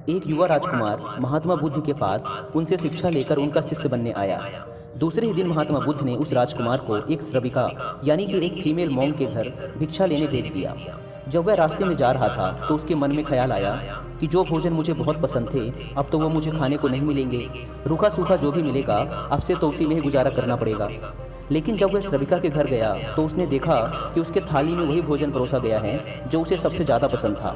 एक युवा राजकुमार महात्मा बुद्ध के पास उनसे शिक्षा लेकर उनका शिष्य बनने आया। दूसरे ही दिन महात्मा बुद्ध ने उस राजकुमार को एक श्रविका यानी कि एक फीमेल मॉन्क के घर भिक्षा लेने भेज दिया। जब वह रास्ते में जा रहा था तो उसके मन में ख्याल आया कि जो भोजन मुझे बहुत पसंद थे अब तो वो मुझे खाने को नहीं मिलेंगे। रूखा सूखा जो भी मिलेगा अब से तो उसी में ही गुजारा करना पड़ेगा। लेकिन जब वह श्रविका के घर गया तो उसने देखा कि उसके थाली में वही भोजन परोसा गया है जो उसे सबसे ज़्यादा पसंद था।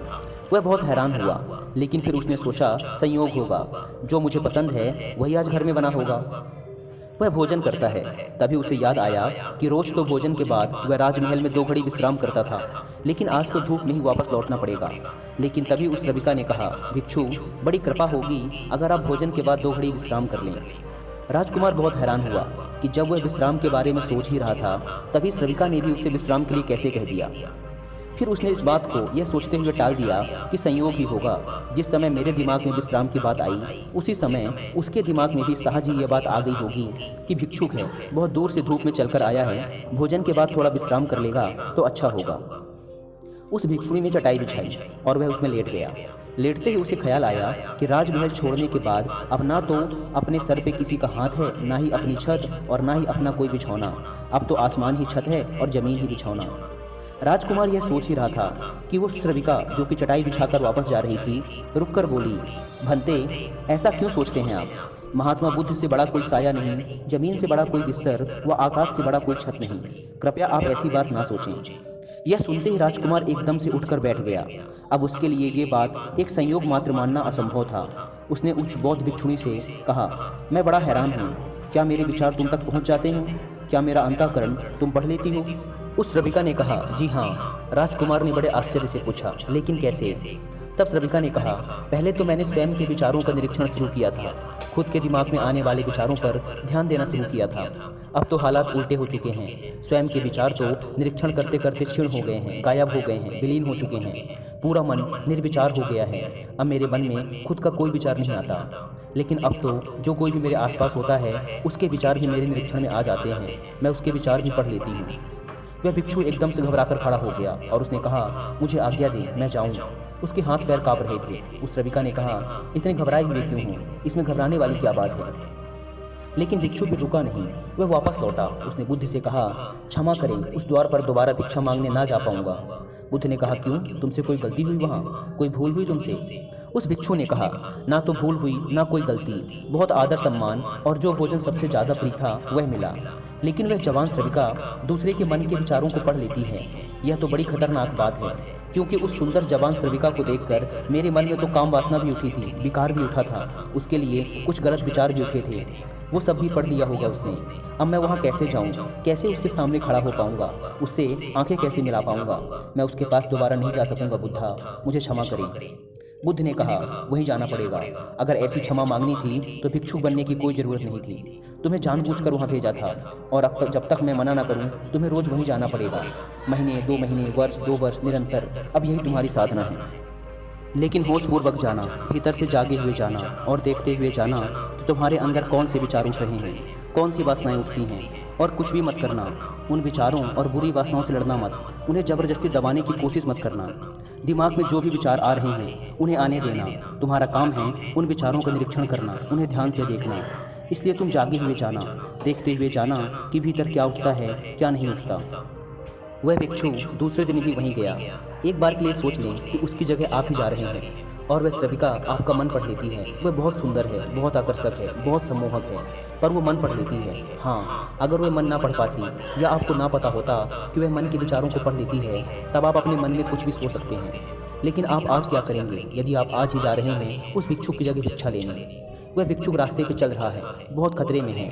वह बहुत हैरान हुआ, लेकिन फिर उसने सोचा संयोग होगा, जो मुझे पसंद है वही आज घर में बना होगा। वह भोजन करता है, तभी उसे याद आया कि रोज तो भोजन के बाद वह राजमहल में 2 घड़ी विश्राम करता था, लेकिन आज तो धूप में ही वापस लौटना पड़ेगा। लेकिन तभी उस श्रविका ने कहा, भिक्षु, बड़ी कृपा होगी अगर आप भोजन के बाद 2 घड़ी विश्राम कर लें। राजकुमार बहुत हैरान हुआ कि जब वह विश्राम के बारे में सोच ही रहा था तभी श्रविका ने भी उसे विश्राम के लिए कैसे कह दिया। फिर उसने इस बात को यह सोचते हुए टाल दिया कि संयोग ही होगा। जिस समय मेरे दिमाग में विश्राम की बात आई उसी समय उसके दिमाग में भी सहज ही यह बात आ गई होगी कि भिक्षुक है, बहुत दूर से धूप में चलकर आया है, भोजन के बाद थोड़ा विश्राम कर लेगा तो अच्छा होगा। उस भिक्षुणी ने चटाई बिछाई और वह उसमें लेट गया। लेटते ही उसे ख्याल आया कि राजमहल छोड़ने के बाद अब ना तो अपने सर पे किसी का हाथ है, ना ही अपनी छत और ना ही अपना कोई बिछौना। अब तो आसमान ही छत है और जमीन ही बिछौना। राजकुमार यह सोच ही रहा था कि वो श्रविका जो कि चटाई बिछाकर वापस जा रही थी रुककर बोली, भंते, ऐसा क्यों सोचते हैं आप? महात्मा बुद्ध से बड़ा कोई साया नहीं, जमीन से बड़ा कोई बिस्तर व आकाश से बड़ा कोई छत नहीं। कृपया आप ऐसी बात ना सोचें। यह सुनते ही राजकुमार एकदम से उठकर बैठ गया। अब उसके लिए ये बात एक संयोग मात्र मानना असंभव था। उसने उस बौद्ध भिक्षुणी से कहा, मैं बड़ा हैरान हूँ, क्या मेरे विचार तुम तक पहुँच जाते हैं? क्या मेरा अंतःकरण तुम पढ़ लेती हो? उस श्रविका ने कहा, जी हाँ। राजकुमार ने बड़े आश्चर्य से पूछा, लेकिन कैसे? तब श्रविका ने कहा, पहले तो मैंने स्वयं के विचारों का निरीक्षण शुरू किया था, खुद के दिमाग में आने वाले विचारों पर ध्यान देना शुरू किया था। अब तो हालात उल्टे हो चुके हैं। स्वयं के विचार तो निरीक्षण करते करते क्षीण हो गए हैं, गायब हो गए हैं, विलीन हो चुके हैं। पूरा मन निर्विचार हो गया है। अब मेरे मन में खुद का कोई विचार नहीं आता। लेकिन अब तो जो कोई भी मेरे आसपास होता है उसके विचार भी मेरे निरीक्षण में आ जाते हैं। मैं उसके विचार भी पढ़ लेती हूँ। वह भिक्षु एकदम से घबराकर खड़ा हो गया और उसने कहा, मुझे आज्ञा दे, मैं जाऊं। उसके हाथ पैर कांप रहे थे। उस श्रविका ने कहा, इतने घबराए हुए क्यों हो? इसमें घबराने वाली क्या बात है? लेकिन भिक्षु फिर रुका नहीं, वह वापस लौटा। उसने बुद्ध से कहा, क्षमा करें, उस द्वार पर दोबारा भिक्षा मांगने ना जा पाऊंगा। बुद्ध ने कहा, क्यों? तुमसे कोई गलती हुई? वहाँ कोई भूल हुई तुमसे? उस भिक्षु ने कहा, ना तो भूल हुई ना कोई गलती, बहुत आदर सम्मान और जो भोजन सबसे ज़्यादा प्रिय था वह मिला। लेकिन वह जवान श्रविका दूसरे के मन के विचारों को पढ़ लेती है। यह तो बड़ी खतरनाक बात है, क्योंकि उस सुंदर जवान श्रविका को देखकर मेरे मन में तो काम वासना भी उठी थी, विकार भी उठा था, उसके लिए कुछ गलत विचार भी उठे थे। वो सब भी पढ़ लिया होगा उसने। अब मैं वहाँ कैसे जाऊँ? कैसे उसके सामने खड़ा हो पाऊँगा? उससे आंखें कैसे मिला पाऊँगा? मैं उसके पास दोबारा नहीं जा सकूँगा। बुद्धा, मुझे क्षमा करें। बुद्ध ने कहा, वहीं जाना पड़ेगा। अगर ऐसी क्षमा मांगनी थी तो भिक्षुक बनने की कोई ज़रूरत नहीं थी। तुम्हें जानबूझकर वहाँ भेजा था और अब तक जब तक मैं मना ना करूँ तुम्हें रोज़ वहीं जाना पड़ेगा। महीने, 2 महीने, वर्ष, 2 वर्ष, निरंतर। अब यही तुम्हारी साधना है। लेकिन होशपूर्वक जाना, भीतर से जागे हुए जाना और देखते हुए जाना कि तुम्हारे अंदर कौन से विचार उठ रहे हैं, कौन सी वासनाएं उठती हैं। और कुछ भी मत करना, उन विचारों और बुरी वासनाओं से लड़ना मत, उन्हें ज़बरदस्ती दबाने की कोशिश मत करना। दिमाग में जो भी विचार आ रहे हैं उन्हें आने देना। तुम्हारा काम है उन विचारों का निरीक्षण करना, उन्हें ध्यान से देखना। इसलिए तुम जागे हुए जाना, देखते हुए जाना कि भीतर क्या उठता है, क्या नहीं उठता। वह भिक्षु दूसरे दिन भी वहीं गया। एक बार के लिए सोच लें कि उसकी जगह आप ही जा रहे हैं और वह श्रविका आपका मन पढ़ लेती है। वह बहुत सुंदर है, बहुत आकर्षक है, बहुत सम्मोहक है, पर वो मन पढ़ लेती है। हाँ, अगर वह मन ना पढ़ पाती या आपको ना पता होता कि वह मन के विचारों को पढ़ लेती है, तब आप अपने मन में कुछ भी सोच सकते हैं। लेकिन आप आज क्या करेंगे यदि आप आज ही जा रहे हैं उस भिक्षुक की जगह भिक्षा लेने? वह भिक्षुक रास्ते पर चल रहा है, बहुत खतरे में है,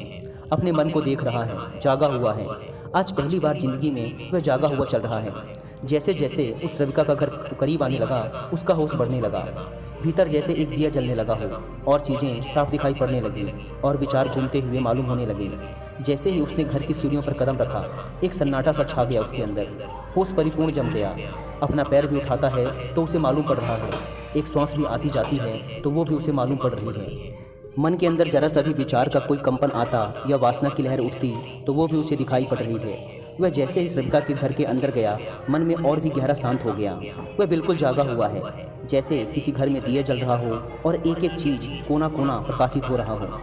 अपने मन को देख रहा है, जागा हुआ है। आज पहली बार जिंदगी में वह जागा हुआ चल रहा है। जैसे जैसे उस श्रविका का घर करीब आने लगा उसका होश बढ़ने लगा। भीतर जैसे एक दिया जलने लगा हो और चीज़ें साफ दिखाई पड़ने लगी और विचार घूमते हुए मालूम होने लगे। जैसे ही उसने घर की सीढ़ियों पर कदम रखा एक सन्नाटा सा छा गया उसके अंदर। होश परिपूर्ण जम गया। अपना पैर भी उठाता है तो उसे मालूम पड़ रहा है, एक श्वास भी आती जाती है तो वो भी उसे मालूम पड़ रही है। मन के अंदर जरा सा भी विचार का कोई कंपन आता या वासना की लहर उठती तो वो भी उसे दिखाई पड़ रही है। वह जैसे ही श्रमिका के घर के अंदर गया, मन में और भी गहरा शांत हो गया। वह बिल्कुल जागा हुआ है, जैसे किसी घर में दिया जल रहा हो और एक एक चीज कोना कोना प्रकाशित हो रहा हो।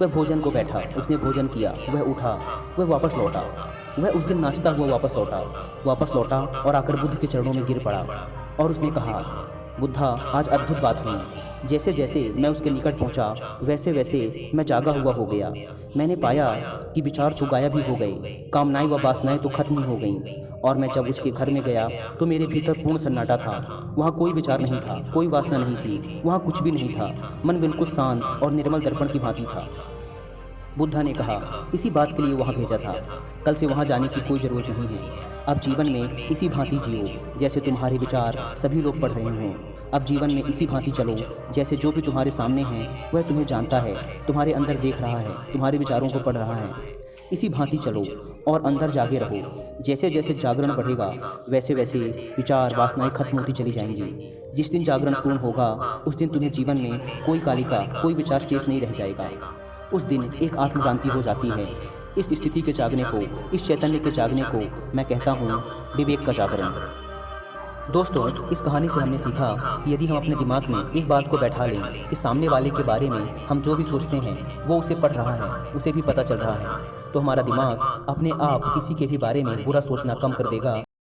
वह भोजन को बैठा, उसने भोजन किया, वह उठा, वह वापस लौटा। वह उस दिन नाचता हुआ वापस लौटा और आकर बुद्ध के चरणों में गिर पड़ा और उसने कहा, बुद्धा, आज अद्भुत बात हुई। जैसे जैसे मैं उसके निकट पहुंचा, वैसे वैसे मैं जागा हुआ हो गया। मैंने पाया कि विचार तो गायब ही हो गए, कामनाएं व वासनाएं तो खत्म ही हो गईं। और मैं जब उसके घर में गया तो मेरे भीतर पूर्ण सन्नाटा था। वहाँ कोई विचार नहीं था, कोई वासना नहीं थी, वहाँ कुछ भी नहीं था। मन बिल्कुल शांत और निर्मल दर्पण की भांति था। बुद्धा ने कहा, इसी बात के लिए वहाँ भेजा था। कल से वहाँ जाने की कोई ज़रूरत नहीं है। अब जीवन में इसी भांति जियो जैसे तुम्हारे विचार सभी लोग पढ़ रहे हों। अब जीवन में इसी भांति चलो जैसे जो भी तुम्हारे सामने हैं वह तुम्हें जानता है, तुम्हारे अंदर देख रहा है, तुम्हारे विचारों को पढ़ रहा है। इसी भांति चलो और अंदर जागे रहो। जैसे जैसे जागरण बढ़ेगा वैसे वैसे विचार वासनाएं खत्म होती चली जाएंगी। जिस दिन जागरण पूर्ण होगा उस दिन तुम्हें जीवन में कोई कालिका, कोई विचार शेष नहीं रह जाएगा। उस दिन एक आत्मक्रांति हो जाती है। इस स्थिति के जागने को, इस चैतन्य के जागने को मैं कहता हूँ विवेक का जागरण। दोस्तों, इस कहानी से हमने सीखा कि यदि हम अपने दिमाग में एक बात को बैठा लें कि सामने वाले के बारे में हम जो भी सोचते हैं वो उसे पढ़ रहा है, उसे भी पता चल रहा है, तो हमारा दिमाग अपने आप किसी के भी बारे में बुरा सोचना कम कर देगा